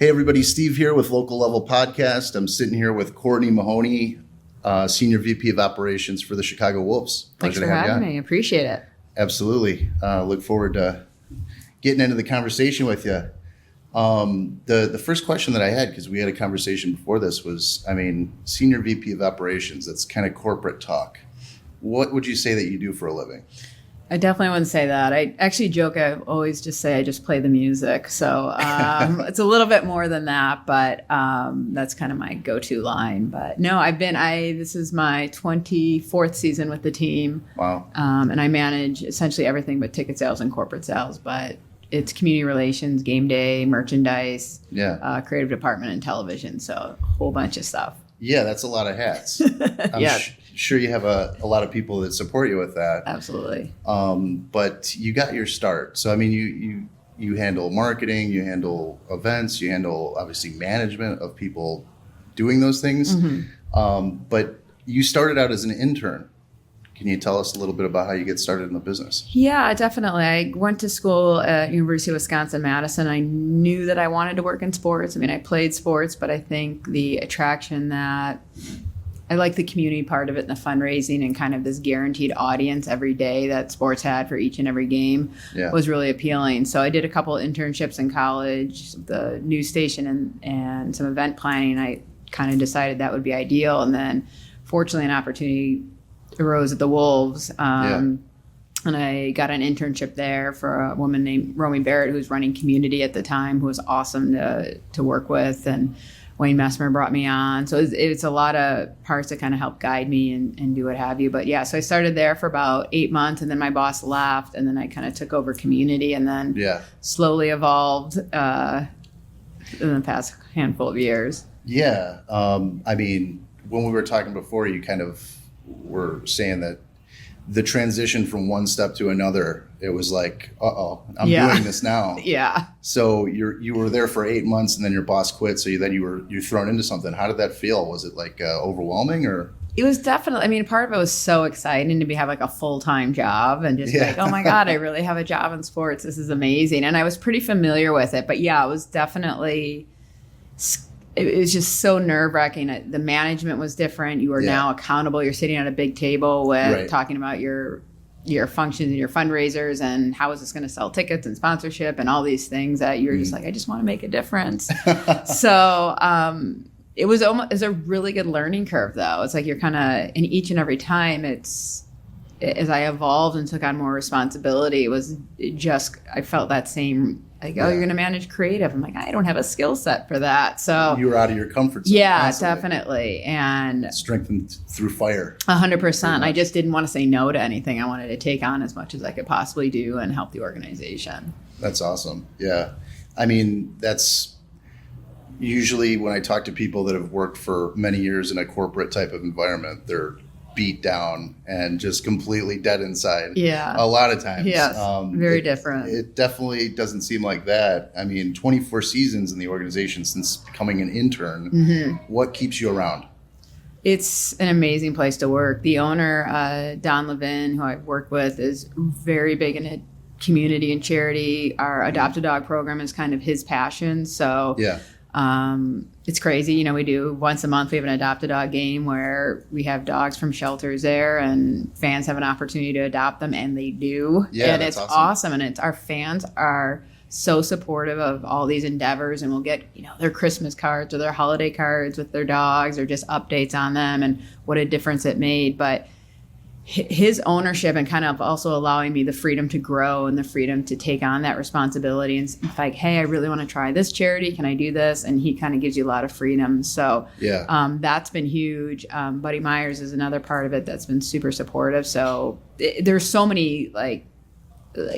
Hey everybody, Steve here with Local Level Podcast. I'm sitting here with Courtney Mahoney, Senior VP of Operations for the Chicago Wolves. Thanks for having me. Appreciate it. Absolutely. Look forward to getting into the conversation with you. The first question that I had, because we had a conversation before this, was, Senior VP of Operations, that's kind of corporate talk. What would you say that you do for a living? I definitely wouldn't say that. I actually joke, I always just say I just play the music. So it's a little bit more than that, but that's kind of my go-to line. But no, this is my 24th season with the team. Wow. And I manage essentially everything but ticket sales and corporate sales, but it's community relations, game day, merchandise, creative department, and television. So a whole bunch of stuff. Yeah, that's a lot of hats. I'm sure you have a lot of people that support you with that. Absolutely. But you got your start. So, you handle marketing, you handle events, you handle, obviously, management of people doing those things. Mm-hmm. But you started out as an intern. Can you tell us a little bit about how you get started in the business? Yeah, definitely. I went to school at University of Wisconsin-Madison. I knew that I wanted to work in sports. I played sports, but I think the attraction that I like the community part of it and the fundraising and kind of this guaranteed audience every day that sports had for each and every game was really appealing. So I did a couple of internships in college, the news station and some event planning. I kind of decided that would be ideal. And then fortunately an opportunity arose at the Wolves. And I got an internship there for a woman named Romy Barrett, who was running community at the time, who was awesome to work with. And Wayne Messmer brought me on. So it's a lot of parts that kind of help guide me and do what have you. But so I started there for about 8 months, and then my boss left, and then I kind of took over community and then slowly evolved in the past handful of years. Yeah. When we were talking before, you kind of were saying that the transition from one step to another, it was like, I'm doing this now. Yeah. So you were there for 8 months, and then your boss quit. So you're thrown into something. How did that feel? Was it like overwhelming, or? It was definitely, part of it was so exciting to have like a full-time job and just like, oh my God, I really have a job in sports. This is amazing. And I was pretty familiar with it, but it was definitely, it was just so nerve-wracking. The management was different. You are now accountable. You're sitting at a big table with talking about your functions and your fundraisers and how is this going to sell tickets and sponsorship and all these things that you're just like, I just want to make a difference. So it was a really good learning curve, though. It's like you're kind of, in each and every time, as I evolved and took on more responsibility, I felt that same, like, you're going to manage creative. I'm like, I don't have a skill set for that. So you were out of your comfort zone. Yeah, constantly. Definitely. And strengthened through fire. 100%. I just didn't want to say no to anything. I wanted to take on as much as I could possibly do and help the organization. That's awesome. Yeah. That's usually when I talk to people that have worked for many years in a corporate type of environment, they're beat down and just completely dead inside. Yeah. A lot of times. Yes. Very different. It definitely doesn't seem like that. 24 seasons in the organization since becoming an intern. Mm-hmm. What keeps you around? It's an amazing place to work. The owner, Don Levin, who I've worked with, is very big in community and charity. Our Adopt a Dog program is kind of his passion. So it's crazy. We do once a month, we have an Adopt a Dog game where we have dogs from shelters there and fans have an opportunity to adopt them, and they do. Yeah, and it's awesome. And our fans are so supportive of all these endeavors, and we'll get, their Christmas cards or their holiday cards with their dogs or just updates on them and what a difference it made. But his ownership and kind of also allowing me the freedom to grow and the freedom to take on that responsibility and like, hey, I really want to try this charity. Can I do this? And he kind of gives you a lot of freedom. So that's been huge. Buddy Myers is another part of it that's been super supportive. So there's so many like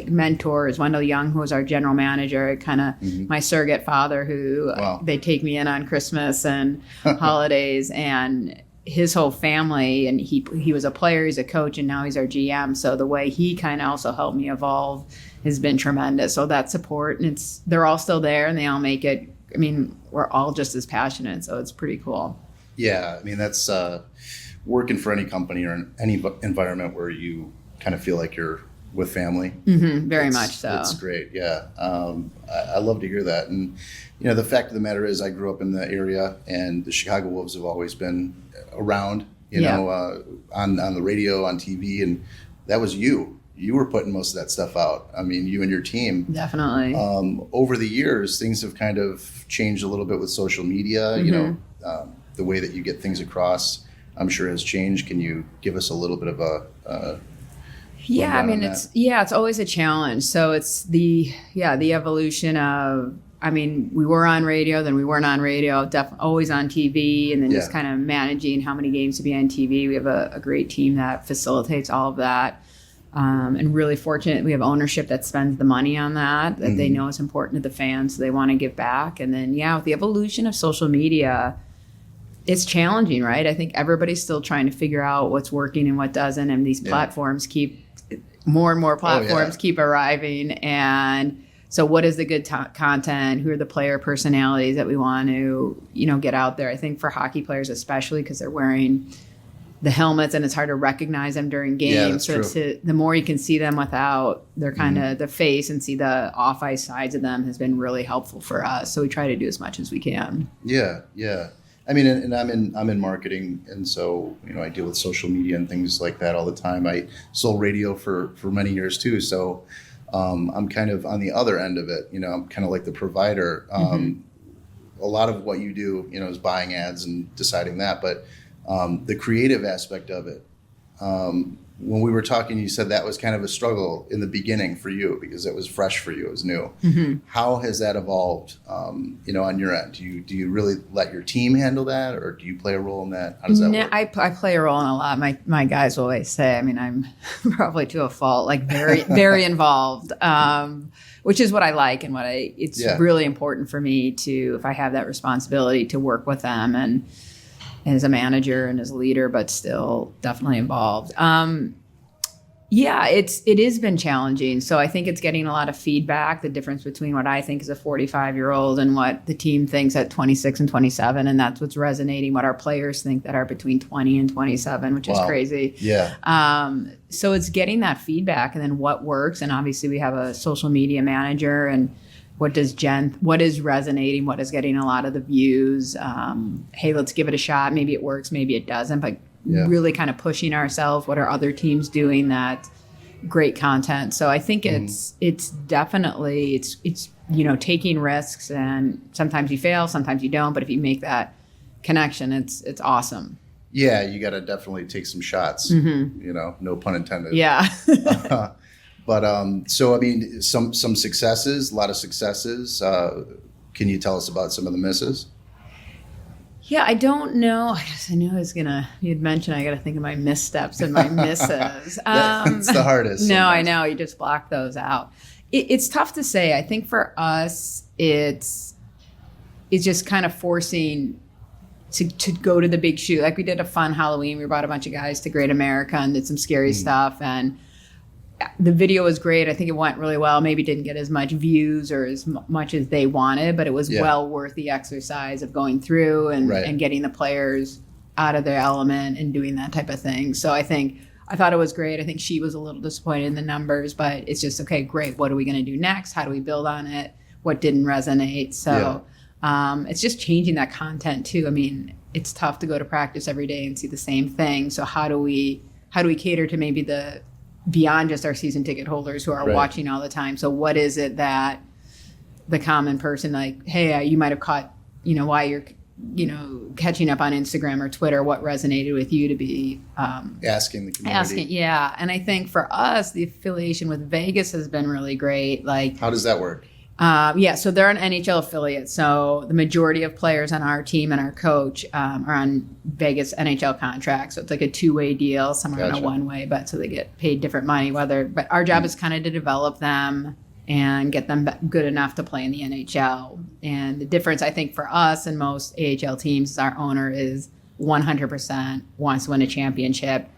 mentors. Wendell Young, who was our general manager, kind of my surrogate father, who they take me in on Christmas and holidays, and his whole family, and he was a player, he's a coach, and now he's our GM. So the way he kind of also helped me evolve has been tremendous. So that support, and they're all still there, and they all make it. We're all just as passionate, so it's pretty cool. Yeah, that's working for any company or in any environment where you kind of feel like you're with family. Very much so. It's great. Yeah. I love to hear that. And, the fact of the matter is I grew up in the area, and the Chicago Wolves have always been around, on the radio, on TV. And that was you. You were putting most of that stuff out. I mean, you and your team. Definitely. Over the years, things have kind of changed a little bit with social media. The way that you get things across, I'm sure, has changed. Can you give us a little bit of a Yeah, I mean, it's always a challenge. So it's the evolution of, I mean, we were on radio, then we weren't on radio, always on TV, and then just kind of managing how many games to be on TV. We have a great team that facilitates all of that. And really fortunate, we have ownership that spends the money on that they know is important to the fans, so they want to give back. And then, with the evolution of social media, it's challenging, right? I think everybody's still trying to figure out what's working and what doesn't, and these platforms more and more platforms keep arriving. And so what is the good content? Who are the player personalities that we want to, get out there? I think for hockey players especially, because they're wearing the helmets and it's hard to recognize them during games. Yeah, so the more you can see them without their kind of the face and see the off-ice sides of them has been really helpful for us. So we try to do as much as we can. Yeah. I mean, and I'm in marketing, and so I deal with social media and things like that all the time. I sold radio for many years too, so I'm kind of on the other end of it. I'm kind of like the provider. A lot of what you do, is buying ads and deciding that, but the creative aspect of it. When we were talking, you said that was kind of a struggle in the beginning for you because it was fresh for you, it was new. How has that evolved, on your end? Do you really let your team handle that, or do you play a role in that? How does that work? I play a role in a lot. My guys will always say, I mean, I'm probably to a fault, like very, very involved, which is what I like and it's really important for me to, if I have that responsibility, to work with them and as a manager and as a leader, but still definitely involved. It has been challenging. So I think it's getting a lot of feedback, the difference between what I think is a 45-year-old and what the team thinks at 26 and 27. And that's what's resonating, what our players think that are between 20 and 27, which is crazy. Yeah. So it's getting that feedback and then what works. And obviously we have a social media manager, and what is resonating, what is getting a lot of the views. Hey, let's give it a shot. Maybe it works, maybe it doesn't, but really kind of pushing ourselves. What are other teams doing that great content? So I think it's definitely, it's taking risks, and sometimes you fail, sometimes you don't, but if you make that connection, it's awesome. Yeah. You got to definitely take some shots, no pun intended. Yeah. But so, I mean, some successes, a lot of successes. Can you tell us about some of the misses? Yeah, I don't know. I guess I knew you'd mentioned I got to think of my missteps and my misses. It's the hardest. No, sometimes. I know. You just block those out. It's tough to say. I think for us, it's just kind of forcing to go to the big shoot. Like we did a fun Halloween. We brought a bunch of guys to Great America and did some scary stuff. And the video was great. I think it went really well. Maybe didn't get as much views or as much as they wanted, but it was well worth the exercise of going through and getting the players out of their element and doing that type of thing. So I thought it was great. I think she was a little disappointed in the numbers, but it's just, okay, great. What are we going to do next? How do we build on it? What didn't resonate? So it's just changing that content too. I mean, it's tough to go to practice every day and see the same thing. So how do we cater to maybe beyond just our season ticket holders who are watching all the time? So what is it that the common person, like, hey, you might have caught, why you're, catching up on Instagram or Twitter, what resonated with you to be asking the community. And I think for us, the affiliation with Vegas has been really great. Like, how does that work? So they're an NHL affiliate. So the majority of players on our team and our coach are on Vegas NHL contracts. So it's like a two-way deal. Some are on a one-way, but so they get paid different money. But our job is kind of to develop them and get them good enough to play in the NHL. And the difference, I think, for us and most AHL teams is our owner is 100% wants to win a championship.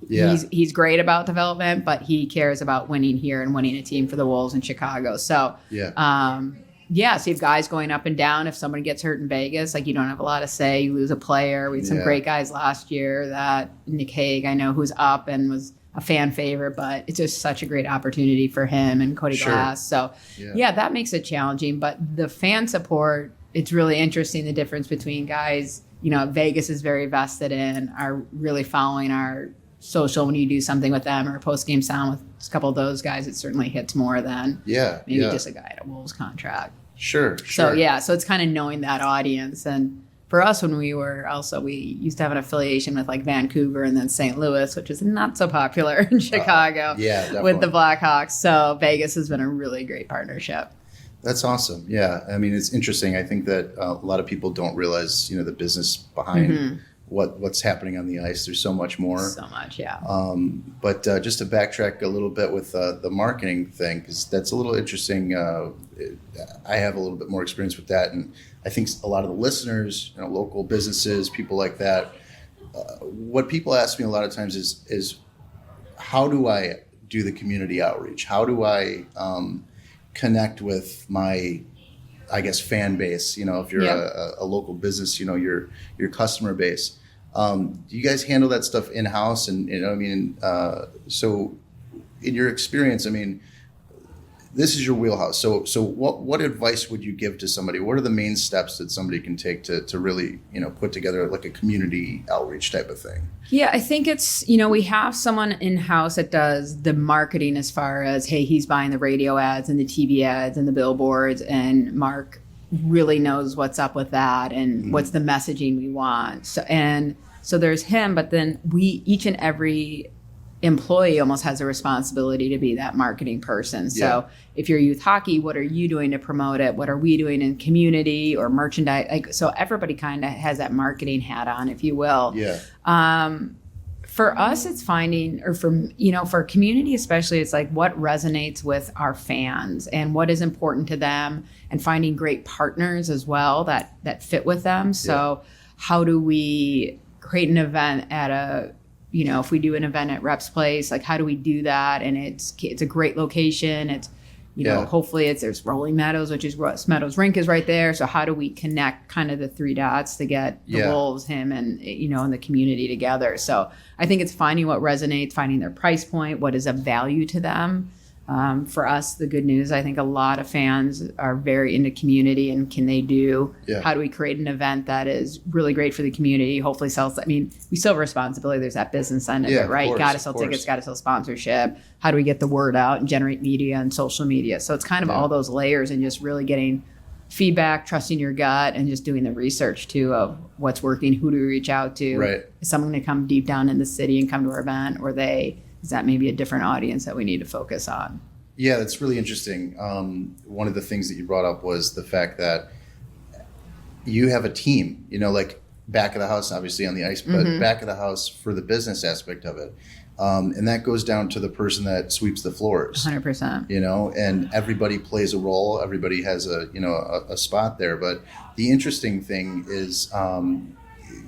Yeah. He's great about development, but he cares about winning here and winning a team for the Wolves in Chicago. So, so you have guys going up and down. If someone gets hurt in Vegas, like, you don't have a lot of say. You lose a player. We had some great guys last year. That Nick Hague, I know, who's up and was a fan favorite, but it's just such a great opportunity for him and Cody Glass. So yeah, that makes it challenging. But the fan support, it's really interesting, the difference between guys, Vegas is very vested in, are really following our social when you do something with them or a post-game sound with a couple of those guys. It certainly hits more than maybe just a guy at a Wolves contract. Sure. So so it's kind of knowing that audience. And for us, when we used to have an affiliation with like Vancouver and then St. Louis, which is not so popular in Chicago with the Blackhawks. So Vegas has been a really great partnership. That's awesome. Yeah. I mean, it's interesting. I think that a lot of people don't realize, the business behind what's happening on the ice. There's so much more. So much, yeah. But just to backtrack a little bit with the marketing thing, because that's a little interesting. I have a little bit more experience with that. And I think a lot of the listeners, local businesses, people like that, what people ask me a lot of times is how do I do the community outreach? How do I connect with my, I guess, fan base? If you're a local business, your customer base. Do you guys handle that stuff in-house? And so in your experience, this is your wheelhouse. So what advice would you give to somebody? What are the main steps that somebody can take to really, put together like a community outreach type of thing? Yeah, I think it's, we have someone in-house that does the marketing as far as, hey, he's buying the radio ads and the TV ads and the billboards, and Mark really knows what's up with that and what's the messaging we want. So there's him, but then each and every employee almost has a responsibility to be that marketing person. So if you're youth hockey, what are you doing to promote it? What are we doing in community or merchandise? So everybody kind of has that marketing hat on, if you will. Yeah. For us, it's finding, or for community especially, it's like what resonates with our fans and what is important to them, and finding great partners as well that fit with them. So how do we create an event at if we do an event at Rep's Place, like how do we do that? And it's a great location. It's, hopefully there's Rolling Meadows, which is Russ Meadows Rink is right there. So how do we connect kind of the three dots to get the Wolves, him, and, and the community together? So I think it's finding what resonates, finding their price point, what is of value to them. For us, the good news, I think a lot of fans are very into community, and how do we create an event that is really great for the community, hopefully sells, we still have a responsibility. There's that business end of it, right? Got to sell tickets, got to sell sponsorship. How do we get the word out and generate media and social media? So it's kind of all those layers, and just really getting feedback, trusting your gut, and just doing the research too of what's working, who do we reach out to? Right. Is someone going to come deep down in the city and come to our event, or is that maybe a different audience that we need to focus on? Yeah, that's really interesting. One of the things that you brought up was the fact that you have a team, like back of the house, obviously on the ice, but back of the house for the business aspect of it. And that goes down to the person that sweeps the floors. 100%. And everybody plays a role. Everybody has a spot there. But the interesting thing is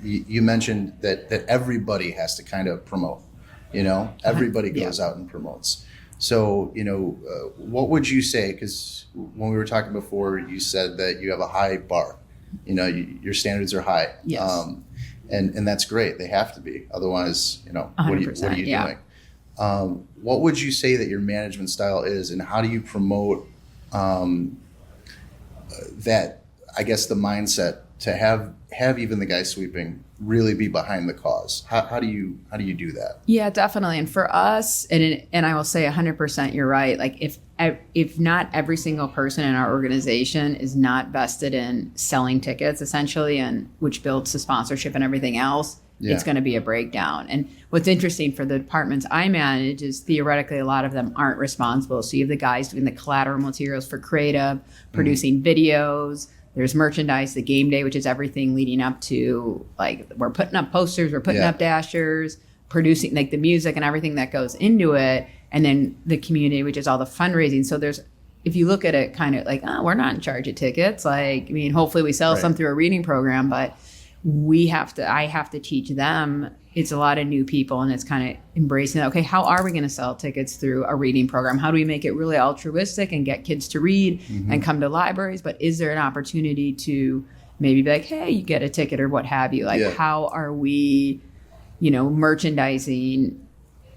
you mentioned that everybody has to kind of promote. Everybody goes out and promotes. So, what would you say? Because when we were talking before, you said that you have a high bar. Your standards are high. Yes. And that's great. They have to be. Otherwise, what are you doing? What would you say that your management style is, and how do you promote that, I guess, the mindset to have even the guy sweeping really be behind the cause? How do you do that? Yeah, definitely. And for us, and I will say 100%, you're right. Like if not every single person in our organization is not vested in selling tickets, essentially, and which builds the sponsorship and everything else, it's going to be a breakdown. And what's interesting for the departments I manage is theoretically a lot of them aren't responsible. So you have the guys doing the collateral materials for creative, producing videos. There's merchandise, the game day, which is everything leading up to, like, we're putting up posters, we're putting up dashers, producing like the music and everything that goes into it. And then the community, which is all the fundraising. So if you look at it kind of like, we're not in charge of tickets. Like, hopefully we sell some through a reading program, but I have to teach them. It's a lot of new people, and it's kind of embracing that. Okay, how are we going to sell tickets through a reading program? How do we make it really altruistic and get kids to read and come to libraries? But is there an opportunity to maybe be like, hey, you get a ticket or what have you? Like, how are we, merchandising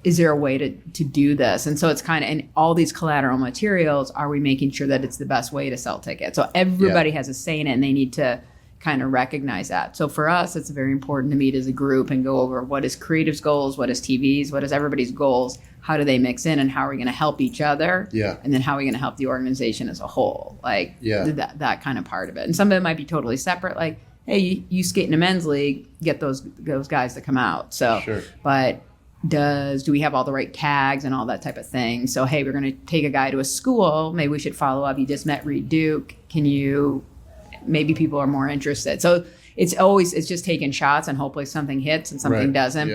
is there a way to do this? And so it's kind of, and all these collateral materials, are we making sure that it's the best way to sell tickets? So everybody has a say in it, and they need to kind of recognize that. So for us, it's very important to meet as a group and go over what is creative's goals, what is TV's, what is everybody's goals, how do they mix in, and how are we going to help each other? Yeah. And then how are we going to help the organization as a whole? Like that kind of part of it. And some of it might be totally separate, like, hey, you skate in a men's league, get those guys to come out. So, but do we have all the right tags and all that type of thing? So, hey, we're going to take a guy to a school. Maybe we should follow up. You just met Reed Duke. Maybe people are more interested. So it's just taking shots and hopefully something hits and something doesn't. Yeah.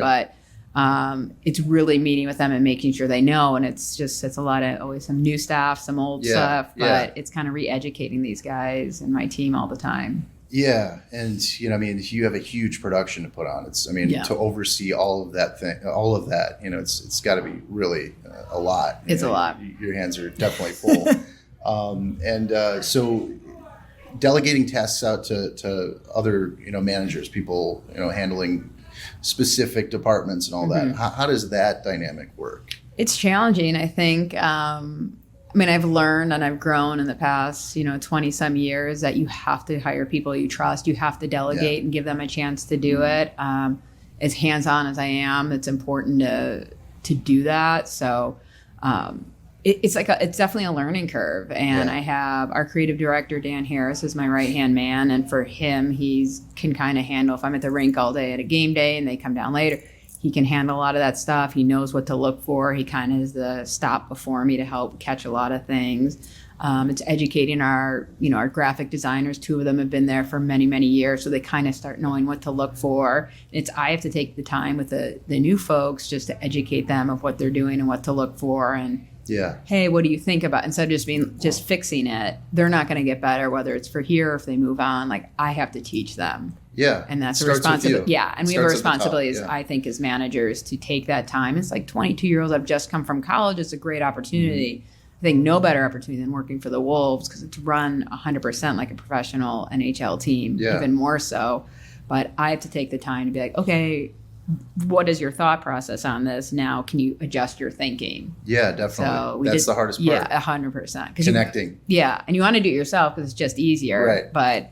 But it's really meeting with them and making sure they know. And it's a lot of always some new stuff, some old stuff, but it's kind of re-educating these guys and my team all the time. Yeah. And, you have a huge production to put on. To oversee all of that, it's got to be really a lot. It's a lot. Your hands are definitely full. So delegating tasks out to other, managers, people, handling specific departments and all that. How does that dynamic work? It's challenging, I think. I've learned and I've grown in the past, 20 some years that you have to hire people you trust. You have to delegate and give them a chance to do it. As hands-on as I am, it's important to do that. So, it's definitely a learning curve. And I have our creative director, Dan Harris, is my right-hand man. And for him, can kind of handle, if I'm at the rink all day at a game day and they come down later, he can handle a lot of that stuff. He knows what to look for. He kind of is the stop before me to help catch a lot of things. It's educating our graphic designers. 2 of them have been there for many, many years. So they kind of start knowing what to look for. I have to take the time with the new folks just to educate them of what they're doing and what to look for. And hey, what do you think about, instead of just fixing it, they're not going to get better, whether it's for here or if they move on. Like, I have to teach them. Yeah. And that's a responsibility. Yeah. And we have a responsibility, I think, as managers to take that time. It's like 22-year-olds have just come from college. It's a great opportunity. I think no better opportunity than working for the Wolves, because it's run 100% like a professional NHL team, even more so. But I have to take the time to be like, okay, what is your thought process on this? Now, can you adjust your thinking? Yeah, definitely. That's the hardest part. Yeah, 100%. Connecting. And you want to do it yourself because it's just easier. Right. But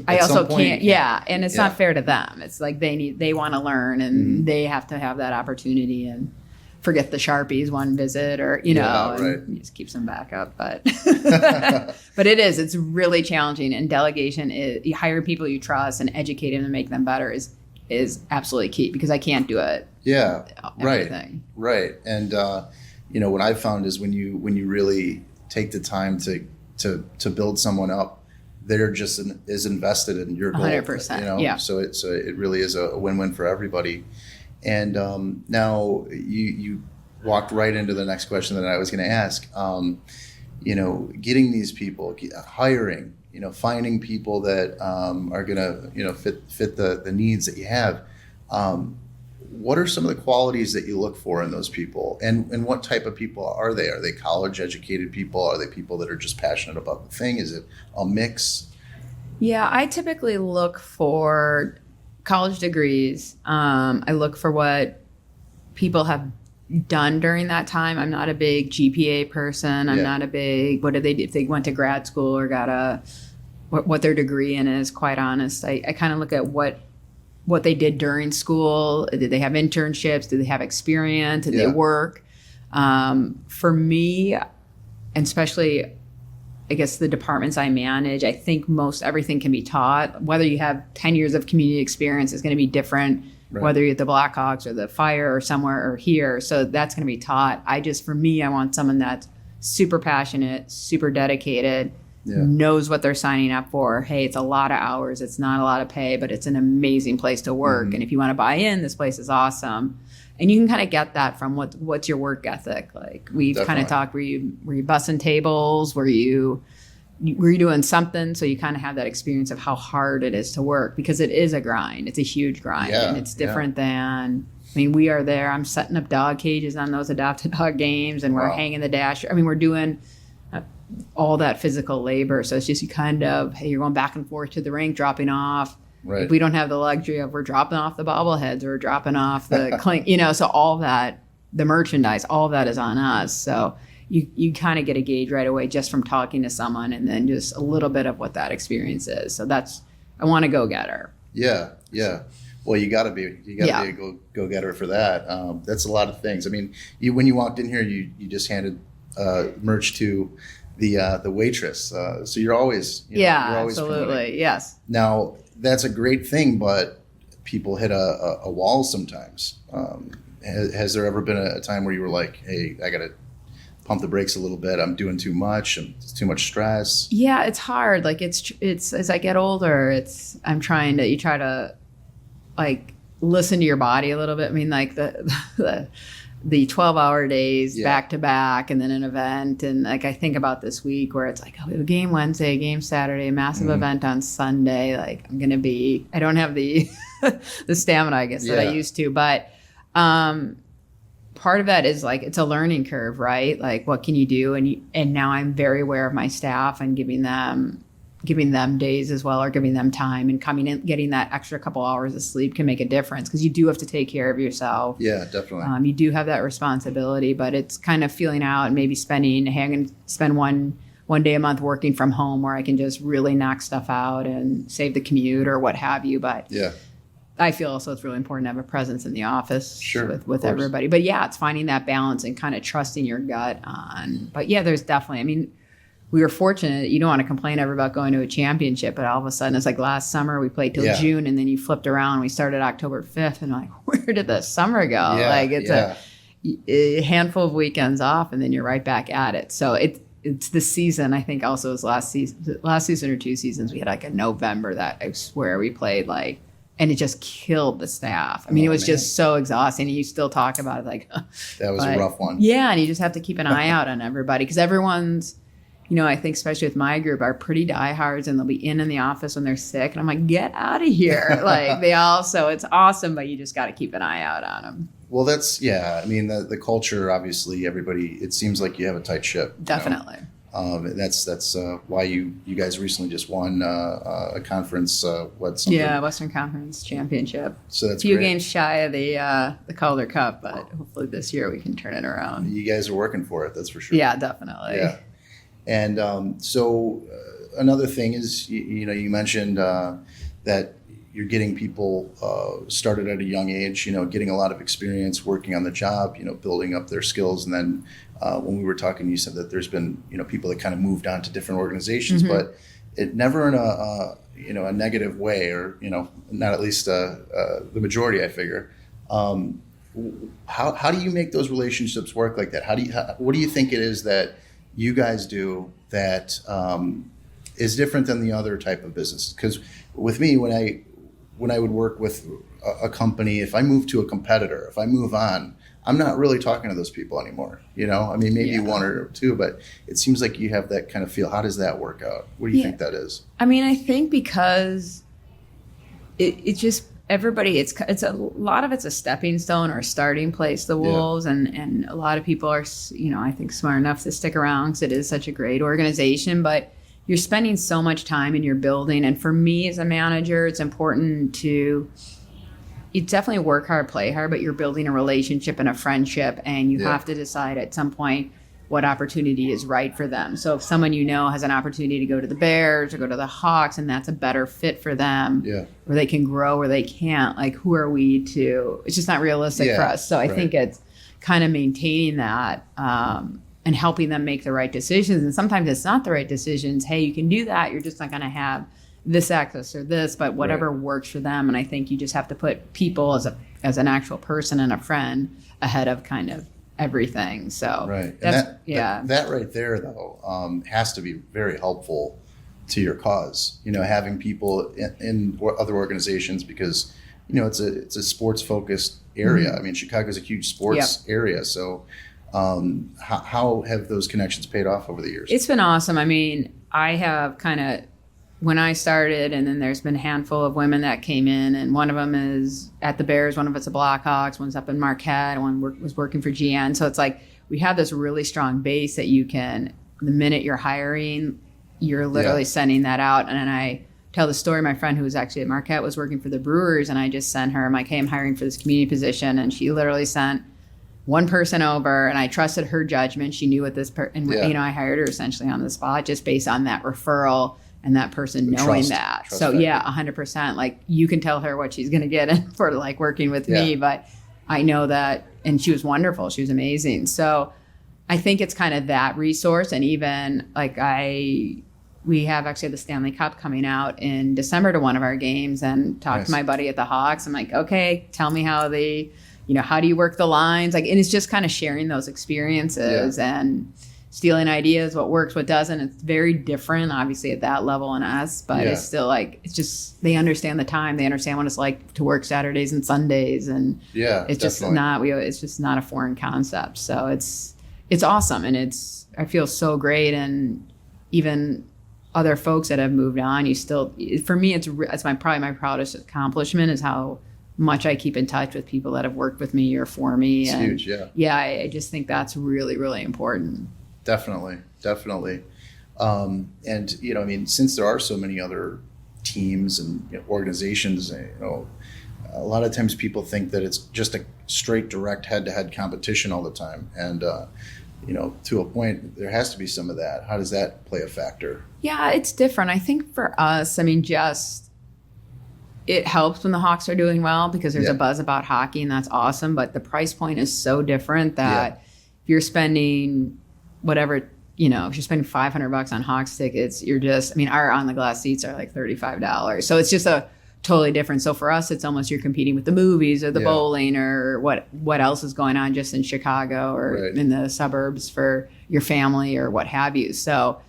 I also can't. Yeah, and it's not fair to them. It's like they want to learn, and they have to have that opportunity and forget the Sharpies one visit, or and just keeps them back up. But but it's really challenging. And delegation is, you hire people you trust and educate them to make them better is absolutely key, because I can't do it. Yeah, everything. Right. And what I've found is when you really take the time to build someone up, they're just as invested in your goal. 100%. So it really is a win-win for everybody. And now you walked right into the next question that I was going to ask. Getting these people, hiring, finding people that are going to fit the needs that you have. What are some of the qualities that you look for in those people, and what type of people are they? Are they college educated people? Are they people that are just passionate about the thing? Is it a mix? Yeah, I typically look for college degrees. I look for what people have done during that time. I'm not a big GPA person. I'm not a big, what did they do if they went to grad school or got what their degree in is, quite honest. I kind of look at what they did during school. Did they have internships? Did they have experience? Did they work? For me, and especially, I guess, the departments I manage, I think most everything can be taught. Whether you have 10 years of community experience is going to be different, whether you're at the Blackhawks or the Fire or somewhere or here. So that's going to be taught. For me, I want someone that's super passionate, super dedicated, knows what they're signing up for. Hey, it's a lot of hours. It's not a lot of pay, but it's an amazing place to work. And if you want to buy in, this place is awesome. And you can kind of get that from what's your work ethic. Like, we've kind of talked, were you bussing tables? Were you doing something? So you kind of have that experience of how hard it is to work, because it is a grind. It's a huge grind. And it's different than, we are there. I'm setting up dog cages on those adopted dog games, and we're hanging the dash. We're doing all that physical labor. So it's just, you kind of, hey, you're going back and forth to the rink, dropping off. Right. If we don't have the luxury of, we're dropping off the bobbleheads or dropping off the clink, so all that the merchandise, all of that is on us. So you kind of get a gauge right away just from talking to someone, and then just a little bit of what that experience is. So I want to go getter. Yeah. Well, you got to be a go getter for that. That's a lot of things. I mean, when you walked in here, you just handed merch to the waitress. So you're always you're always absolutely promoting. Yes. Now that's a great thing, but people hit a wall sometimes. Has there ever been a time where you were like, hey, I got to pump the brakes a little bit, I'm doing too much, and it's too much stress? Yeah, it's hard. Like it's as I get older, you try to like listen to your body a little bit. I mean, like the 12-hour days back to back, and then an event, and like I think about this week where it's like, oh, we have a game Wednesday, a game Saturday, a massive event on Sunday. Like I don't have the the stamina, I guess, that I used to, but part of that is like, it's a learning curve, right? Like, what can you do? And now I'm very aware of my staff and giving them days as well, or giving them time, and coming in, getting that extra couple hours of sleep can make a difference, because you do have to take care of yourself. Yeah, definitely. You do have that responsibility, but it's kind of feeling out and maybe I'm going to spend one day a month working from home where I can just really knock stuff out and save the commute or what have you. But I feel also it's really important to have a presence in the office with everybody. But yeah, it's finding that balance and kind of trusting your gut on. But yeah, there's definitely, I mean, we were fortunate. You don't want to complain ever about going to a championship, but all of a sudden it's like last summer we played till June, and then you flipped around and we started October 5th, and like, where did the summer go? Like it's a handful of weekends off, and then you're right back at it. So it's the season. I think also it was last season or 2 seasons, we had like a November that I swear we played like, and it just killed the staff. I mean, it was just so exhausting. And you still talk about it like, that was a rough one. Yeah. And you just have to keep an eye out on everybody, because everyone's, I think especially with my group, are pretty diehards, and they'll be in the office when they're sick. And I'm like, get out of here. Like so it's awesome, but you just got to keep an eye out on them. Well, that's, I mean, the culture, obviously everybody, it seems like you have a tight ship. Definitely. That's why you guys recently just won a conference. Western Conference Championship. So that's a few games shy of the Calder Cup, but hopefully this year we can turn it around. You guys are working for it, that's for sure. Yeah, definitely. Yeah, and so another thing is, you mentioned that you're getting people started at a young age. Getting a lot of experience working on the job. Building up their skills, and then. When we were talking, you said that there's been, people that kind of moved on to different organizations, but it never in a negative way, or, not at least the majority, I figure. How do you make those relationships work like that? What do you think it is that you guys do that is different than the other type of business? Because with me, when I would work with a company, if I move to a competitor, if I move on, I'm not really talking to those people anymore. I mean, maybe one or two, but it seems like you have that kind of feel. How does that work out? What do you think that is? I mean, I think because it's just everybody, it's a lot of it's a stepping stone or a starting place, the Wolves, and a lot of people are, I think smart enough to stick around because it is such a great organization, but you're spending so much time in your building. And for me as a manager, it's important to, you definitely work hard, play hard, but you're building a relationship and a friendship, and you have to decide at some point what opportunity is right for them. So if someone has an opportunity to go to the Bears or go to the Hawks, and that's a better fit for them, where they can grow, where they can't, like, who are we to? It's just not realistic for us. So I think it's kind of maintaining that and helping them make the right decisions. And sometimes it's not the right decisions. Hey, you can do that. You're just not going to have this access or this, but whatever works for them. And I think you just have to put people as an actual person and a friend ahead of kind of everything. So that right there though has to be very helpful to your cause. Having people in other organizations, because it's a sports focused area. I mean, Chicago's a huge sports area. So how have those connections paid off over the years? It's been awesome. I mean, I have kind of, when I started, and then there's been a handful of women that came in, and one of them is at the Bears, one of it's the Blackhawks, one's up in Marquette, and one was working for GN. So it's like we have this really strong base that you can, the minute you're hiring, you're literally sending that out. And then I tell the story, my friend who was actually at Marquette was working for the Brewers, and I just sent her, I'm like, hey, I'm hiring for this community position. And she literally sent one person over, and I trusted her judgment. She knew what I hired her essentially on the spot just based on that referral and that person knowing that. Trust so factor. 100%. Like, you can tell her what she's going to get in for like working with me, but I know that, and she was wonderful. She was amazing. So I think it's kind of that resource. And even like we have actually the Stanley Cup coming out in December to one of our games, and talked to my buddy at the Hawks. I'm like, okay, tell me how how do you work the lines? Like, and it's just kind of sharing those experiences and stealing ideas, what works, what doesn't. It's very different, obviously, at that level in us, but it's still like, it's just, they understand the time. They understand what it's like to work Saturdays and Sundays. And it's just it's just not a foreign concept. So it's awesome. And I feel so great. And even other folks that have moved on, for me, it's probably my proudest accomplishment is how much I keep in touch with people that have worked with me or for me. It's huge, yeah. Yeah, I just think that's really, really important. Definitely. And, I mean, since there are so many other teams and organizations, a lot of times people think that it's just a straight, direct head-to-head competition all the time. And, to a point, there has to be some of that. How does that play a factor? Yeah, it's different. I think for us, I mean, it helps when the Hawks are doing well because there's a buzz about hockey, and that's awesome. But the price point is so different that if you're spending whatever, if you're spending $500 on Hawks tickets, our on the glass seats are like $35. So it's just a totally different. So for us, it's almost you're competing with the movies or the bowling or what else is going on just in Chicago or in the suburbs for your family or what have you. So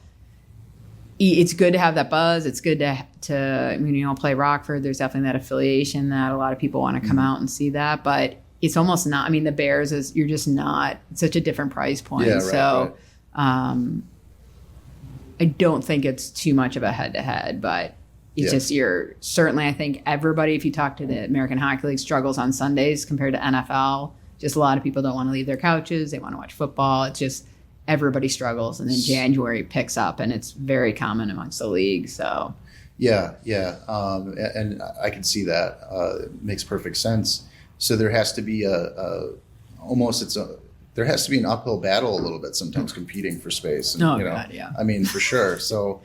it's good to have that buzz. It's good to play Rockford. There's definitely that affiliation that a lot of people want to come out and see that. But it's almost not. I mean, the Bears you're just not. It's such a different price point. Yeah, so I don't think it's too much of a head-to-head. But it's just certainly, I think everybody, if you talk to the American Hockey League, struggles on Sundays compared to NFL. Just a lot of people don't want to leave their couches. They want to watch football. It's just everybody struggles, and then January picks up, and it's very common amongst the league. So, and I can see that. It makes perfect sense. So there has to be there has to be an uphill battle a little bit sometimes competing for space. And, God, yeah. I mean, for sure. So,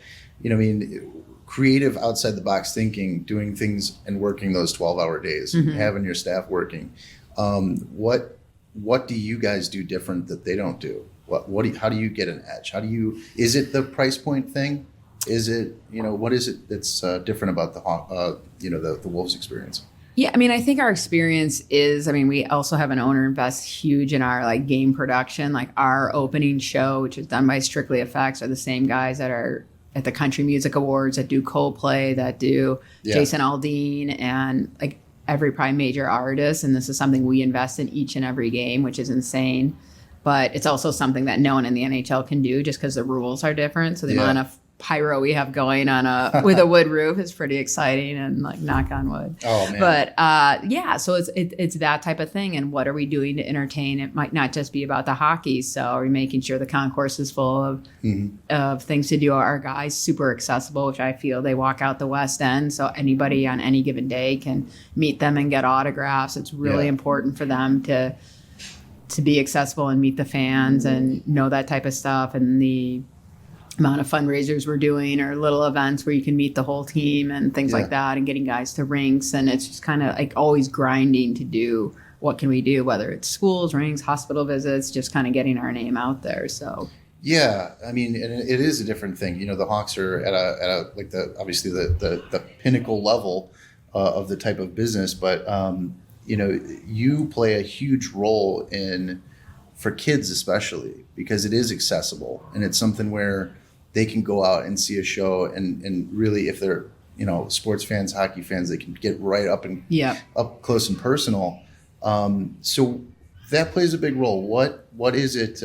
creative outside the box thinking, doing things and working those 12-hour days, having your staff working. What do you guys do different that they don't do? How do you get an edge? Is it the price point thing? Is it, what is it that's different about the Wolves experience? Yeah, I mean, I think our experience is, we also have an owner invest huge in our game production. Like our opening show, which is done by Strictly Effects, are the same guys that are at the Country Music Awards, that do Coldplay, that do Jason Aldean, and every probably major artist. And this is something we invest in each and every game, which is insane. But it's also something that no one in the NHL can do just because the rules are different. So the amount of pyro we have going on with a wood roof is pretty exciting, and knock on wood. Oh man! But so it's that type of thing. And what are we doing to entertain? It might not just be about the hockey. So are we making sure the concourse is full of things to do? Our guys super accessible, which I feel they walk out the West End, so anybody on any given day can meet them and get autographs. It's really important for them to be accessible and meet the fans and know that type of stuff. And the amount of fundraisers we're doing or little events where you can meet the whole team and things like that, and getting guys to rinks. And it's just kind of always grinding to do what can we do, whether it's schools, rinks, hospital visits, just kind of getting our name out there. So I mean, and it is a different thing. The Hawks are at a obviously the pinnacle level of the type of business, but you play a huge role for kids especially, because it is accessible, and it's something where they can go out and see a show and really, if they're sports fans, hockey fans, they can get right up and up close and personal. So that plays a big role. What is it?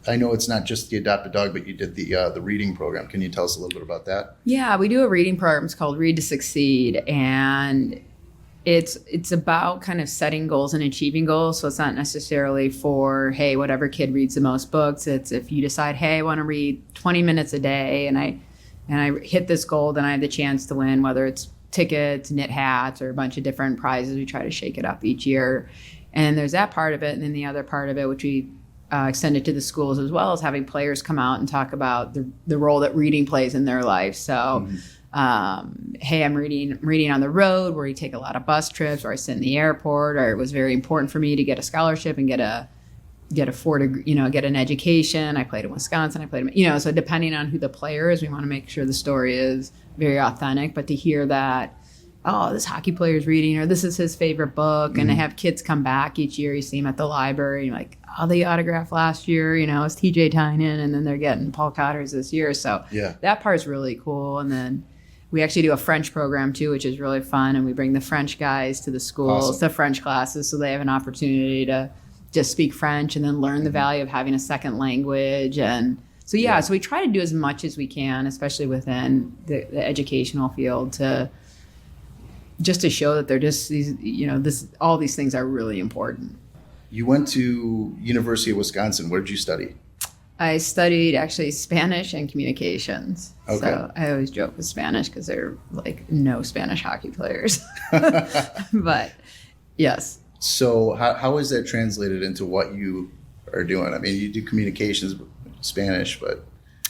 I know it's not just the Adopt a Dog, but you did the reading program. Can you tell us a little bit about that? Yeah, we do a reading program. It's called Read to Succeed, and it's about kind of setting goals and achieving goals. So it's not necessarily for, hey, whatever kid reads the most books. It's if you decide, hey, I want to read 20 minutes a day, and I hit this goal, then I have the chance to win, whether it's tickets, knit hats, or a bunch of different prizes. We try to shake it up each year. And there's that part of it. And then the other part of it, which we extended to the schools as well, is having players come out and talk about the role that reading plays in their life. So, hey, I'm reading on the road, where you take a lot of bus trips, or I sit in the airport, or it was very important for me to get a scholarship and get an education. I played in Wisconsin. So depending on who the player is, we want to make sure the story is very authentic. But to hear that, oh, this hockey player is reading, or this is his favorite book, and to have kids come back each year, you see them at the library, and like, oh, they autographed last year, it's TJ Tynan, and then they're getting Paul Cotters this year. So that part's really cool. And then we actually do a French program too, which is really fun. And we bring the French guys to the schools, the French classes, so they have an opportunity to just speak French and then learn the value of having a second language. And so, so we try to do as much as we can, especially within the educational field, to show that they're just these, all these things are really important. You went to University of Wisconsin. Where did you study? I studied actually Spanish and communications. Okay. So I always joke with Spanish because there are like no Spanish hockey players. But yes. So how is that translated into what you are doing? I mean, you do communications, Spanish, but...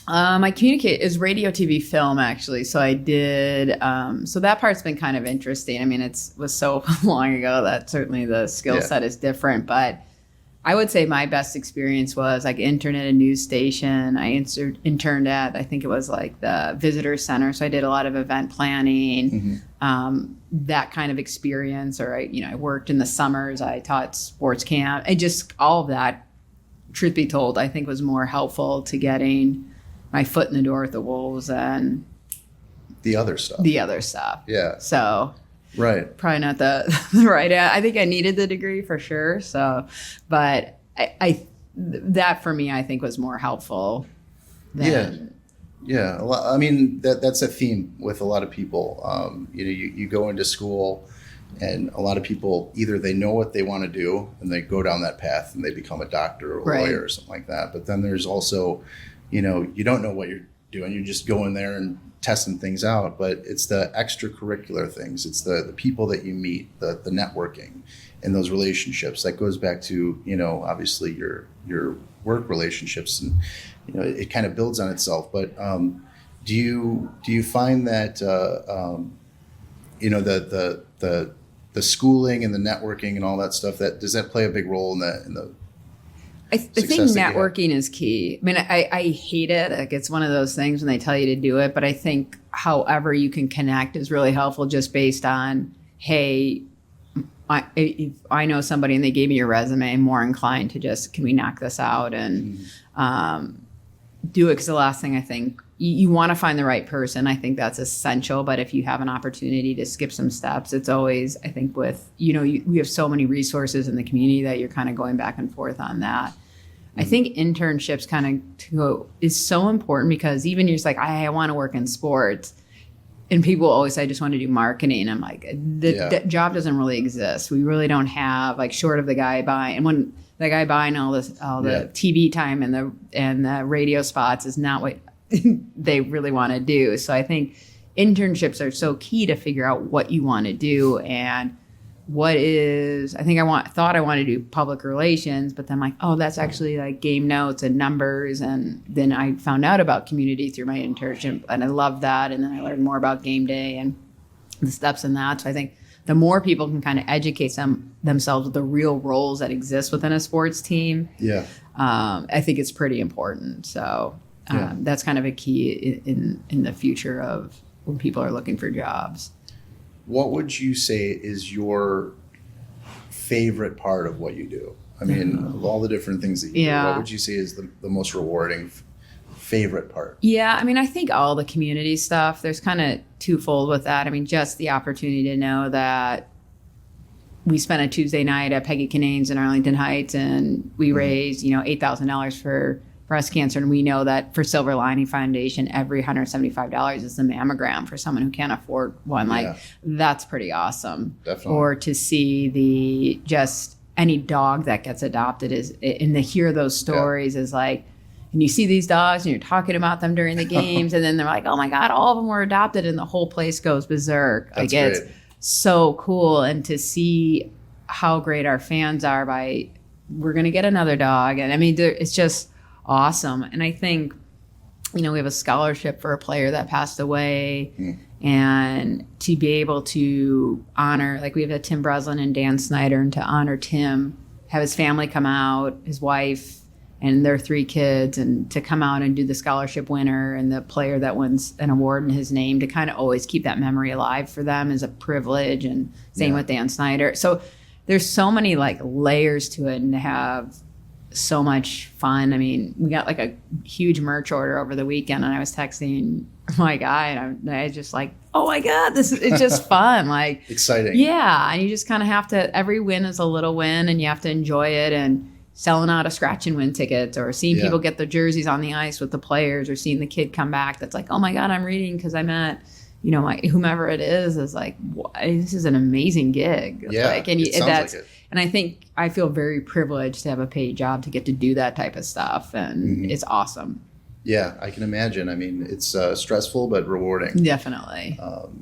I communicate is radio, TV, film, actually. So I did. So that part's been kind of interesting. I mean, was so long ago that certainly the skill set is different. But I would say my best experience was like intern at a news station. I interned at, I think it was like the visitor center. So I did a lot of event planning, that kind of experience. Or I worked in the summers. I taught sports camp. And just all of that, truth be told, I think was more helpful to getting my foot in the door with the Wolves and the other stuff. Yeah. So right. Probably not the right. I think I needed the degree for sure. So, but I that for me, I think was more helpful than. Yeah. I mean, that's a theme with a lot of people. You go into school, and a lot of people, either they know what they want to do and they go down that path and they become a doctor or a lawyer or something like that. But then there's also, you don't know what you're doing. You're just going there and testing things out. But it's the extracurricular things. It's the people that you meet, the networking and those relationships. That goes back to, obviously your work relationships, and, it kind of builds on itself. But do you find that, the schooling and the networking and all that stuff, does that play a big role in the I think networking is key. I mean, I hate it. Like, it's one of those things when they tell you to do it, but I think however you can connect is really helpful, just based on, hey, if I know somebody and they gave me your resume, I'm more inclined to just, can we knock this out and do it? Because the last thing I think, you want to find the right person. I think that's essential. But if you have an opportunity to skip some steps, it's always, I think with, we have so many resources in the community that you're kind of going back and forth on that. I think internships is so important, because even you're just like, I want to work in sports. And people always say, I just want to do marketing. I'm like, the job doesn't really exist. We really don't have, like, short of the guy buying. And when the guy buying all the TV time and the radio spots is not what they really want to do. So I think internships are so key to figure out what you want to do. And thought I wanted to do public relations, but then I'm like, oh, that's actually like game notes and numbers. And then I found out about community through my internship, and I loved that. And then I learned more about game day and the steps in that. So I think the more people can kind of educate themselves with the real roles that exist within a sports team, I think it's pretty important. So that's kind of a key in the future of when people are looking for jobs. What would you say is your favorite part of what you do? I mean, of all the different things that you do, what would you say is the most rewarding favorite part? Yeah, I mean, I think all the community stuff, there's kind of twofold with that. I mean, just the opportunity to know that we spent a Tuesday night at Peggy Canane's in Arlington Heights, and we raised, $8,000 for breast cancer. And we know that for Silver Lining Foundation, every $175 is a mammogram for someone who can't afford one. Like, that's pretty awesome. Definitely. Or to see any dog that gets adopted and to hear those stories is like, and you see these dogs and you're talking about them during the games, and then they're like, oh my God, all of them were adopted, and the whole place goes berserk. That's it's great. So cool. And to see how great our fans are by, we're going to get another dog. And I mean, it's just awesome. And I think, we have a scholarship for a player that passed away, and to be able to honor, like we have Tim Breslin and Dan Snyder, and to honor Tim, have his family come out, his wife and their 3 kids, and to come out and do the scholarship winner and the player that wins an award in his name, to kind of always keep that memory alive for them is a privilege. And same with Dan Snyder. So there's so many like layers to it, and to have so much fun. I mean, we got like a huge merch order over the weekend, and I was texting my guy, and I just like, oh my God, it's just fun. Like exciting. Yeah. And you just kind of have to, every win is a little win, and you have to enjoy it. And selling out a scratch and win tickets, or seeing people get their jerseys on the ice with the players, or seeing the kid come back that's like, oh my God, I'm reading because I met, my whomever it is like, this is an amazing gig. Yeah, like, and it sounds like it. And I think I feel very privileged to have a paid job to get to do that type of stuff. And it's awesome. Yeah, I can imagine. I mean, it's stressful, but rewarding. Definitely.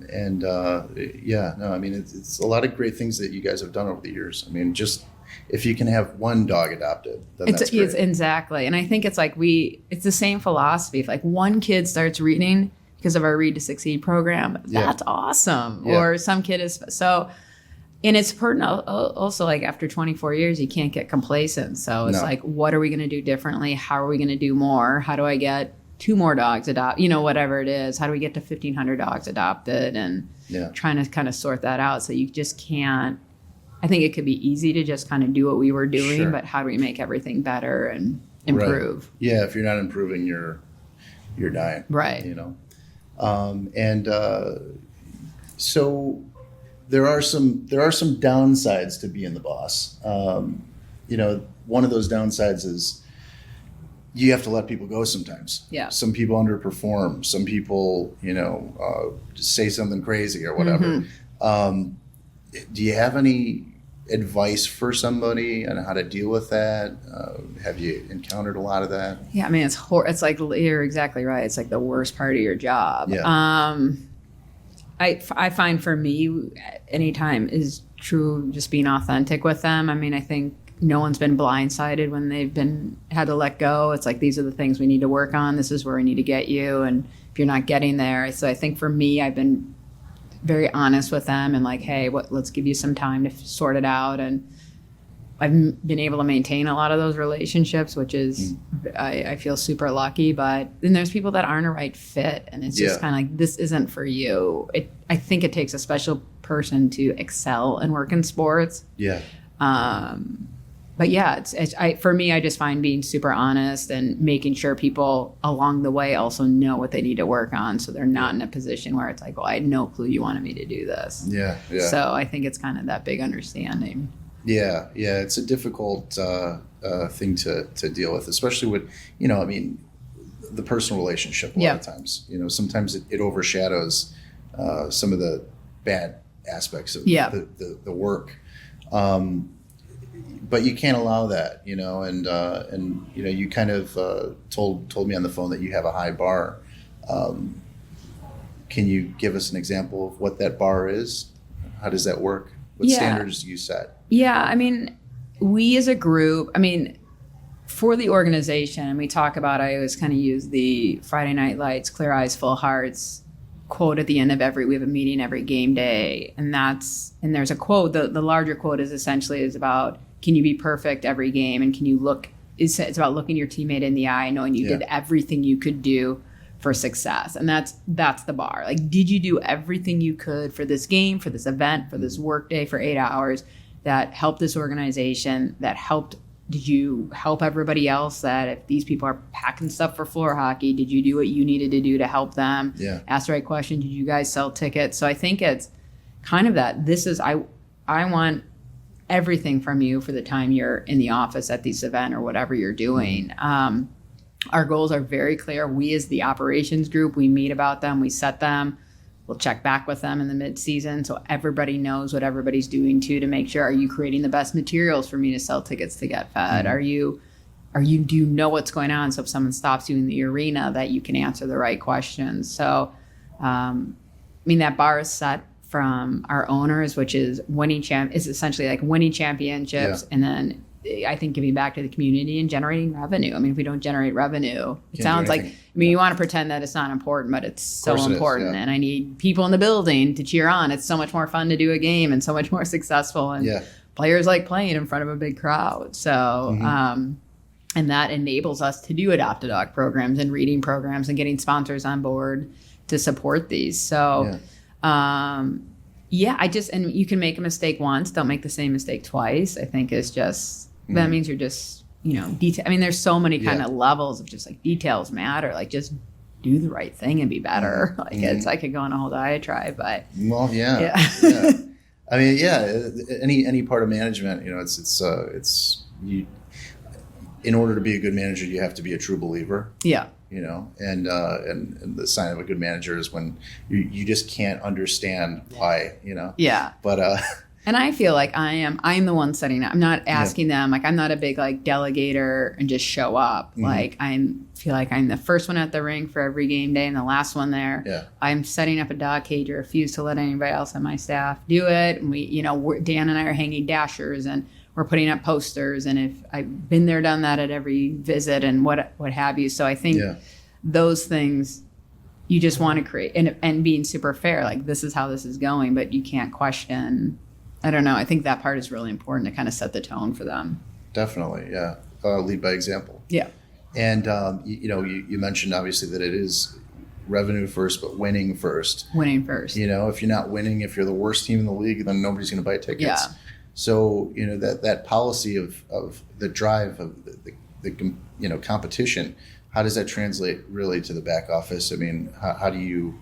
It's a lot of great things that you guys have done over the years. I mean, just if you can have one dog adopted, then that's great. It's exactly. And I think it's like it's the same philosophy. If like one kid starts reading because of our Read to Succeed program, that's awesome. Yeah. Or some kid is so. And it's pertinent also, like after 24 years, you can't get complacent. So it's like, what are we going to do differently? How are we going to do more? How do I get 2 more dogs adopted? Whatever it is. How do we get to 1,500 dogs adopted? And trying to kind of sort that out. So you just can't. I think it could be easy to just kind of do what we were doing, but how do we make everything better and improve? Right. Yeah, if you're not improving, you're dying. Right. So there are some downsides to being the boss. One of those downsides is you have to let people go sometimes. Yeah. Some people underperform. Some people, just say something crazy or whatever. Do you have any advice for somebody on how to deal with that? Have you encountered a lot of that? Yeah, I mean, it's like, you're exactly right. It's like the worst part of your job. Yeah. I find for me, anytime is true, just being authentic with them. I mean, I think no one's been blindsided when they've had to let go. It's like, these are the things we need to work on. This is where we need to get you. And if you're not getting there. So I think for me, I've been very honest with them and like, hey, let's give you some time to sort it out. And I've been able to maintain a lot of those relationships, which is, I feel super lucky. But then there's people that aren't a right fit. And it's just kind of like, this isn't for you. I think it takes a special person to excel and work in sports. Yeah. But yeah, for me, I just find being super honest and making sure people along the way also know what they need to work on, so they're not in a position where it's like, well, I had no clue you wanted me to do this. Yeah. So I think it's kind of that big understanding. Yeah. It's a difficult thing to deal with, especially with, the personal relationship a lot of times. Sometimes it overshadows some of the bad aspects of the work. But you can't allow that, and you kind of told me on the phone that you have a high bar. Can you give us an example of what that bar is? How does that work? What standards do you set? Yeah, I mean, we as a group, for the organization, and we talk about, I always kind of use the Friday Night Lights, Clear Eyes, Full Hearts quote at the end of we have a meeting every game day. And there's a quote, the larger quote is about, can you be perfect every game? And can you it's about looking your teammate in the eye and knowing you did everything you could do for success. And that's the bar. Like, did you do everything you could for this game, for this event, for this work day, for 8 hours that helped this organization, did you help everybody else, that if these people are packing stuff for floor hockey, did you do what you needed to do to help them? Yeah. Ask the right question. Did you guys sell tickets? So I think it's kind of that. I want everything from you for the time you're in the office at this event or whatever you're doing. Our goals are very clear. We as the operations group, we meet about them, we set them. We'll check back with them in the mid-season so everybody knows what everybody's doing too, to make sure, are you creating the best materials for me to sell tickets to get fed? Do you know what's going on? So if someone stops you in the arena, that you can answer the right questions. So, that bar is set from our owners, which is is essentially like winning championships, and then I think giving back to the community and generating revenue. I mean, if we don't generate revenue, it sounds like, I mean, you want to pretend that it's not important, but it's so important. And I need people in the building to cheer on. It's so much more fun to do a game and so much more successful. And players like playing in front of a big crowd. So, and that enables us to do adopt a dog programs and reading programs and getting sponsors on board to support these. So, and you can make a mistake once, don't make the same mistake twice. I think is just, that means you're just, detail. I mean, there's so many kind of levels of just like details matter, like just do the right thing and be better. Like I could go on a whole diatribe, but. Well, I mean, any part of management, it's you, in order to be a good manager, you have to be a true believer. Yeah. And the sign of a good manager is when you just can't understand why, Yeah. But and I feel like I'm the one setting up. I'm not asking them. Like, I'm not a big like delegator and just show up. Like, feel like I'm the first one at the ring for every game day and the last one there. Yeah. I'm setting up a dog cage or refuse to let anybody else on my staff do it. And we, Dan and I are hanging dashers and we're putting up posters. And if I've been there, done that at every visit and what have you. So I think those things you just want to create and being super fair. Like, this is how this is going, but you can't question. I don't know. I think that part is really important to kind of set the tone for them. Definitely. Yeah. Lead by example. Yeah. And, you mentioned obviously that it is revenue first, but winning first. Winning first. If you're not winning, if you're the worst team in the league, then nobody's going to buy tickets. Yeah. So, that policy of the drive of the competition, how does that translate really to the back office? I mean, how do you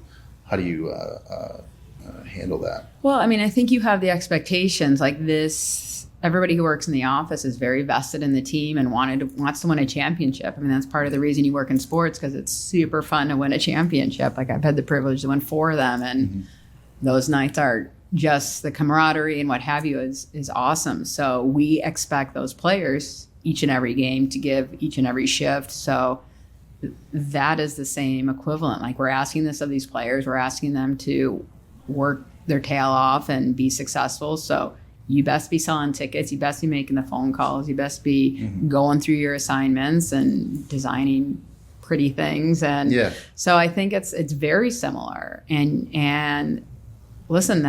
handle that? Well, I mean, I think you have the expectations like this. Everybody who works in the office is very vested in the team and wants to win a championship. I mean, that's part of the reason you work in sports, because it's super fun to win a championship. Like, I've had the privilege to win 4 of them, and those nights are just the camaraderie and what have you is awesome. So we expect those players each and every game to give each and every shift. So that is the same equivalent. Like, we're asking this of these players. We're asking them to work their tail off and be successful. So you best be selling tickets. You best be making the phone calls. You best be going through your assignments and designing pretty things. And so I think it's very similar. And listen,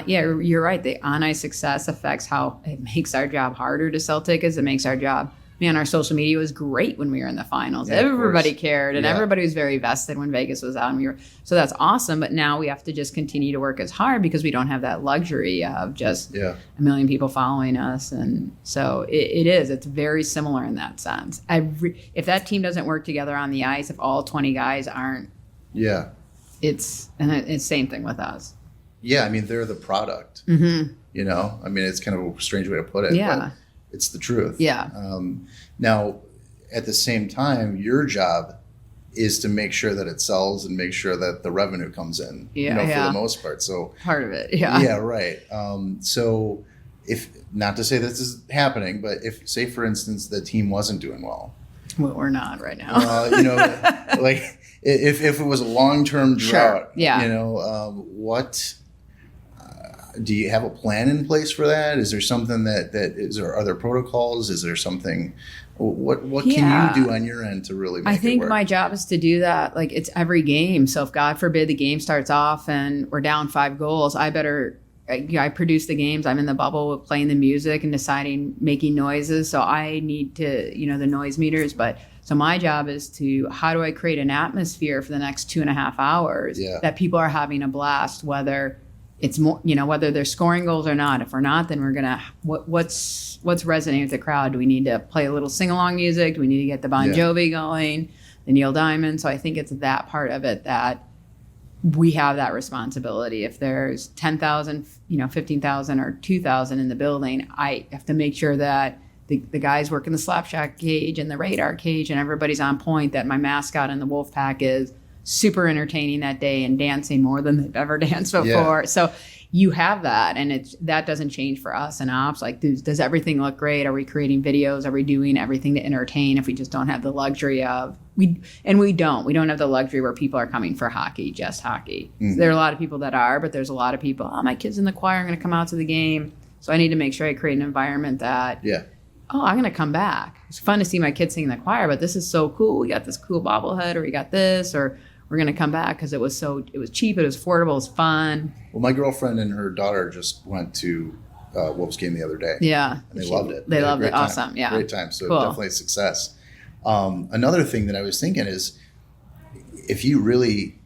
you're right. The on-ice success affects how it makes our job harder to sell tickets. It makes our job. Man, our social media was great when we were in the finals. Everybody cared, and everybody was very vested when Vegas was out. So that's awesome. But now we have to just continue to work as hard because we don't have that luxury of just a million people following us. And so it's very similar in that sense. If that team doesn't work together on the ice, if all 20 guys aren't, it's same thing with us. Yeah, I mean, they're the product. I mean, it's kind of a strange way to put it. Yeah. But it's the truth. Yeah. Now, at the same time, your job is to make sure that it sells and make sure that the revenue comes in, for the most part. So part of it. Yeah, right. So if, not to say this is happening, but if, say, for instance, the team wasn't doing well. Well, we're not right now. Like if it was a long-term drought, what... do you have a plan in place for that? Is there something are there protocols? Is there something, what can you do on your end to really make it work? My job is to do that. Like, it's every game. So if God forbid the game starts off and we're down 5 goals, I produce the games. I'm in the bubble with playing the music and making noises. So I need to, the noise meters, so my job is how do I create an atmosphere for the next 2.5 hours that people are having a blast, whether it's more, whether they're scoring goals or not. If we're not, then we're gonna what's resonating with the crowd? Do we need to play a little sing-along music? Do we need to get the Bon Jovi going, the Neil Diamond? So I think it's that part of it that we have that responsibility. If there's 10,000, 15,000 or 2,000 in the building, I have to make sure that the guys working the slapshot cage and the radar cage and everybody's on point, that my mascot in the wolf pack is super entertaining that day and dancing more than they've ever danced before. So you have that, and that doesn't change for us in ops. Like, does everything look great? Are we creating videos? Are we doing everything to entertain? If we just don't have the luxury of we don't have the luxury where people are coming for hockey, just hockey. Mm-hmm. So there are a lot of people that are, but there's a lot of people. Oh, my kid's in the choir. I'm going to come out to the game, so I need to make sure I create an environment that. Yeah. Oh, I'm going to come back. It's fun to see my kids sing in the choir, but this is so cool. We got this cool bobblehead, or we got this, or we're going to come back because it was cheap, it was affordable, it was fun. Well, my girlfriend and her daughter just went to Wolves game the other day. Yeah. And they loved it. They loved it. Time. Awesome. Yeah. Great time. So cool. Definitely a success. Another thing that I was thinking is if you really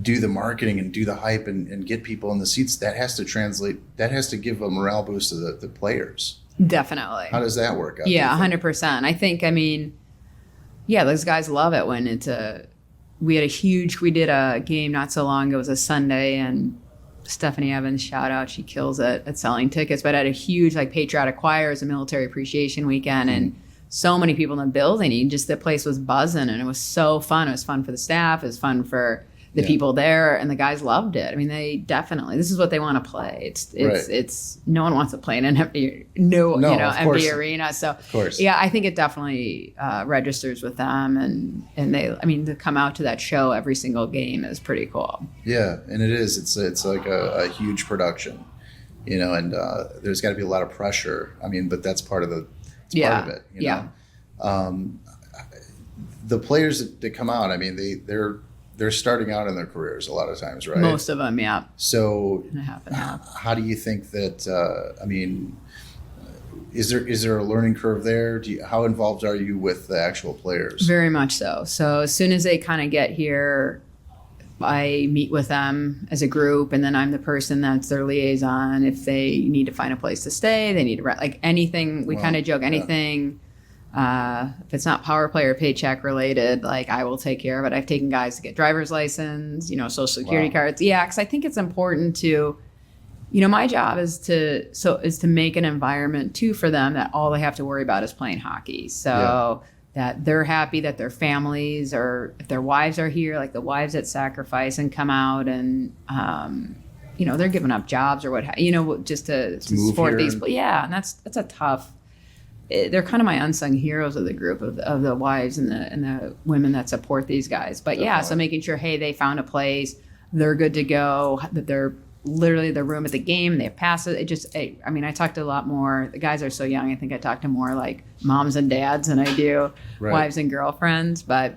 do the marketing and do the hype and get people in the seats, that has to give a morale boost to the players. Definitely. How does that work out? Yeah, 100%. I think, those guys love it when we did a game not so long ago. It was a Sunday, and Stephanie Evans, shout out, she kills it at selling tickets, but at a huge patriotic choir, as a military appreciation weekend, and so many people in the building, the place was buzzing, and it was so fun. It was fun for the staff, it was fun for the people there, and the guys loved it. They definitely, this is what they want to play. It's no one wants to play in an empty arena. So of course. Yeah, I think it definitely registers with them, and they, to come out to that show every single game is pretty cool. Yeah, and it is. It's like a huge production, and there's got to be a lot of pressure. But that's part of part of it. You know? The players that come out, they're starting out in their careers a lot of times, right? Most of them, yeah. So half and half. How do you think that, is there a learning curve there? How involved are you with the actual players? Very much so. So as soon as they kind of get here, I meet with them as a group, and then I'm the person that's their liaison. If they need to find a place to stay, they need to anything, we kind of joke, anything. If it's not power play or paycheck related, I will take care of it. I've taken guys to get driver's license, social security cards. Yeah, because I think it's important to, my job is to make an environment too for them that all they have to worry about is playing hockey. So that they're happy, that their families, or if their wives are here, the wives that sacrifice and come out and they're giving up jobs or just to support these. Yeah, and that's a tough. They're kind of my unsung heroes of the group of the wives and the women that support these guys. But so making sure, hey, they found a place, they're good to go, that they're literally their room at the game, they have passes. I talk to a lot more. The guys are so young. I think I talk to more moms and dads than I do wives and girlfriends. But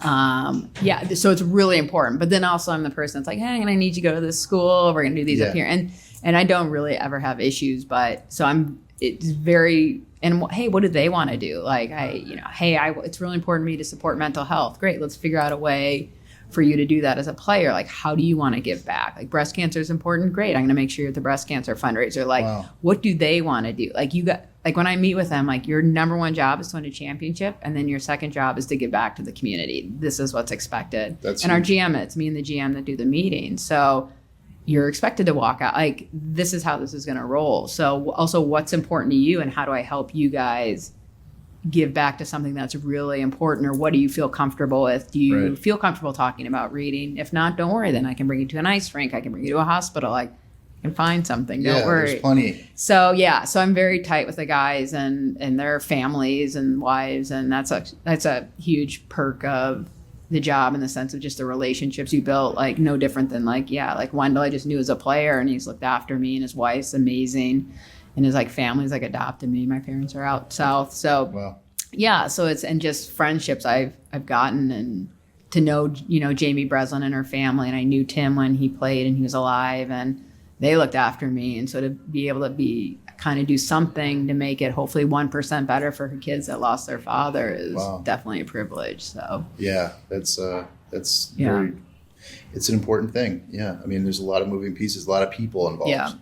so it's really important. But then also I'm the person that's hey, I'm gonna need you to go to this school. We're gonna do these up here, and I don't really ever have issues. But so it's very. And hey, what do they want to do? It's really important to me to support mental health. Great, let's figure out a way for you to do that as a player. How do you want to give back? Breast cancer is important. Great, I'm going to make sure you're at the breast cancer fundraiser. What do they want to do? When I meet with them, your number one job is to win a championship, and then your second job is to give back to the community. This is what's expected. That's and huge. Our GM, it's me and the GM that do the meeting. So you're expected to walk out this is how this is going to roll. So also, what's important to you, and how do I help you guys give back to something that's really important? Or what do you feel comfortable with? Do you feel comfortable talking about reading? If not, don't worry, then I can bring you to an ice rink, I can bring you to a hospital, I can find something. Don't worry. There's plenty. So I'm very tight with the guys and their families and wives, and that's a huge perk of the job, in the sense of just the relationships you built, no different than Wendell I just knew as a player, and he's looked after me, and his wife's amazing, and his family's adopted me. My parents are out south. So so it's, and just friendships I've gotten, and to know, Jamie Breslin and her family, and I knew Tim when he played and he was alive, and they looked after me, and so to be able to do something to make it hopefully 1% better for her kids that lost their father is definitely a privilege. So that's very, it's an important thing. There's a lot of moving pieces, a lot of people involved.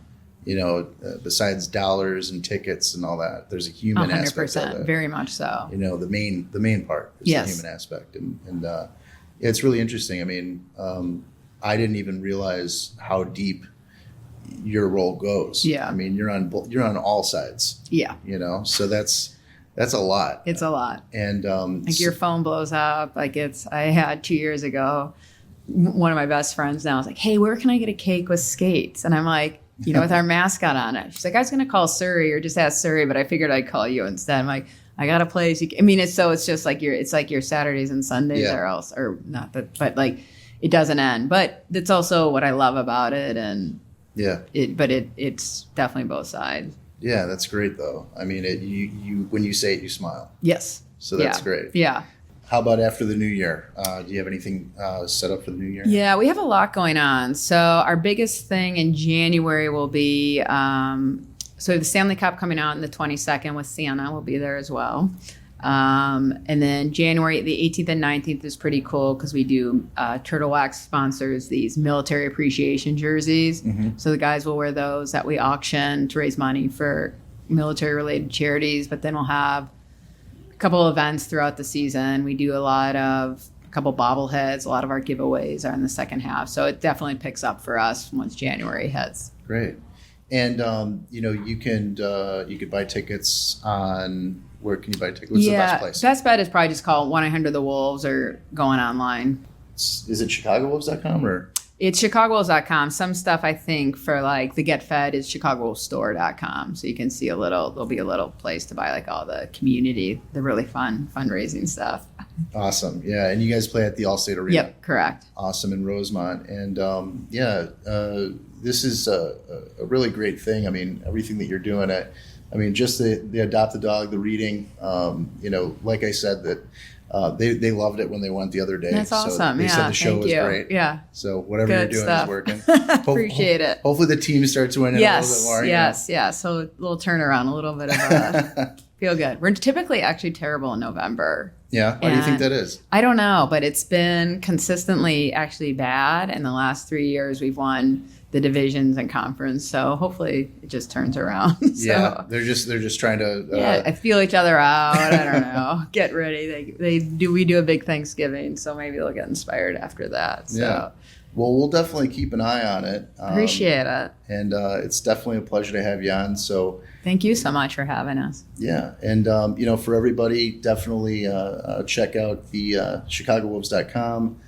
Besides dollars and tickets and all that, there's a human aspect of it. Very much so. The main part is the human aspect, and it's really interesting. I didn't even realize how deep your role goes. You're on all sides. So that's a lot. It's a lot. And your phone blows up. I had 2 years ago, one of my best friends now is like, hey, where can I get a cake with skates? And I'm like, with our mascot on it. She's like, I was going to call Surrey or just ask Surrey, but I figured I'd call you instead. I'm like, I got a place. It's just like your Saturdays and Sundays or not that, but like it doesn't end. But it's also what I love about it. And it's definitely both sides. Yeah, that's great though. I mean, you when you say it, you smile. Yes. So that's great. Yeah. How about after the new year? Do you have anything set up for the new year? Yeah, we have a lot going on. So our biggest thing in January will be, so the Stanley Cup coming out on the 22nd with Santa will be there as well. And then January, the 18th and 19th is pretty cool because we do Turtle Wax sponsors these military appreciation jerseys. Mm-hmm. So the guys will wear those that we auction to raise money for military-related charities. But then we'll have couple events throughout the season. We do a couple bobbleheads. A lot of our giveaways are in the second half. So it definitely picks up for us once January hits. Great. And, you could buy tickets on, where can you buy tickets? What's the best place? Best bet is probably just call 1-800-THE-WOLVES or going online. Is it ChicagoWolves.com or? It's ChicagoWolves.com. Some stuff I think for like the Get Fed is ChicagoWolvesStore.com. So you can see there'll be a little place to buy like all the community, the really fun fundraising stuff. Awesome. Yeah. And you guys play at the Allstate Arena. Yep, correct. Awesome, in Rosemont. And this is a really great thing. I mean, everything that you're doing just the Adopt a Dog, the reading, like I said, that they loved it when they went the other day. That's awesome. They said the show was great. Yeah. So whatever you're doing is working. Appreciate it. Hopefully the team starts winning a little bit more. Yes. So a little turnaround, a little bit of a feel good. We're typically actually terrible in November. Yeah. Why do you think that is? I don't know, but it's been consistently actually bad. In the last 3 years, we've won the divisions and conference. So hopefully it just turns around. Yeah, they're just trying to. I feel each other out. I don't know. Get ready. We do a big Thanksgiving, so maybe they'll get inspired after that. So. Yeah. Well, we'll definitely keep an eye on it. Appreciate it. And it's definitely a pleasure to have you on. So thank you so much for having us. Yeah. And, for everybody, definitely check out the ChicagoWolves.com.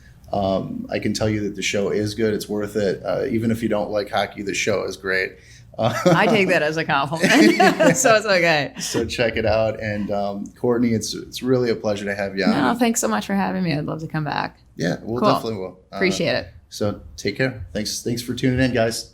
I can tell you that the show is good. It's worth it. Even if you don't like hockey, the show is great. I take that as a compliment. So it's okay. So check it out. And Courtney, it's really a pleasure to have you on. No, thanks so much for having me. I'd love to come back. Yeah, we'll definitely will. Appreciate it. So take care. Thanks for tuning in, guys.